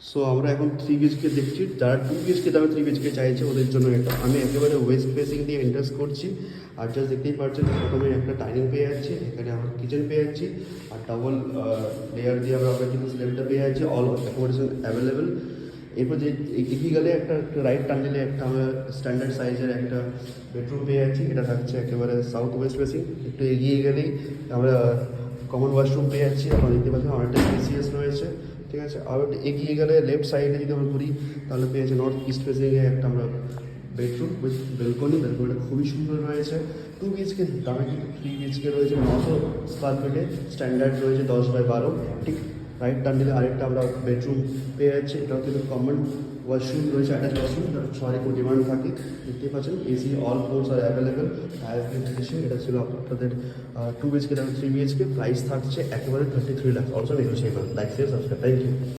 So আমরা এখন 3 BHK দেখছি, যারা 2 BHK দামে 3 BHK চাইছে ওদের জন্য এটা। আমি একেবারে ওয়েস্ট ফেসিং দিয়ে এন্টার করছি, আর জাস্ট দেখতেই পাচ্ছেন প্রথমে একটা ডাইনিং পেয়ে যাচ্ছি, এখানে আমরা কিচেন পেয়ে যাচ্ছি, আর ডাবল লেয়ার দিয়ে আমরা কিন্তু স্ল্যাবটা পেয়ে যাচ্ছি, অল অ্যাকোমোডেশন অ্যাভেলেবেল। এরপর যে এগিয়ে গেলে একটা রাইট টার্ন দিলে একটা আমরা স্ট্যান্ডার্ড সাইজের একটা বেডরুম পেয়ে যাচ্ছি, এটা থাকছে একেবারে সাউথ ওয়েস্ট ফেসিং। একটু এগিয়ে গেলেই আমরা কমন ওয়াশরুম পেয়ে যাচ্ছি, আপনারা দেখতে পাচ্ছেন অনেকটা স্পেসিয়াস রয়েছে, ঠিক আছে। আর একটু এগিয়ে গেলে লেফট সাইডে যদি আমরা ঘুরি তাহলে পেয়ে যাচ্ছি নর্থ ইস্ট ফেসিংয়ে একটা আমরা বেডরুম উইথ বেলকনিটা খুবই সুন্দর রয়েছে। 2 BHK দামে কিন্তু 3 BHK রয়েছে 900 স্কোয়ার ফিটে, স্ট্যান্ডার্ড রয়েছে 10/12, ঠিক রাইট টার্ন দিলে আরেকটা আমরা বেডরুম পেয়ে যাচ্ছি, এটাও কিন্তু কমন ওয়াশরুম রয়েছে, অ্যাটাচ ওয়াশরুম, সবারই খুব ডিমান্ড থাকে, দেখতে পাচ্ছেন এসি অল ফোর্স আর অ্যাভেলেবেল, টায়ার ফিল্টারেশন। এটা ছিল আপনাদের 2 BHK দামে 3 BHK, প্রাইস থাকছে একেবারে 33 lakh, also negotiable. Like share subscribe, thank you.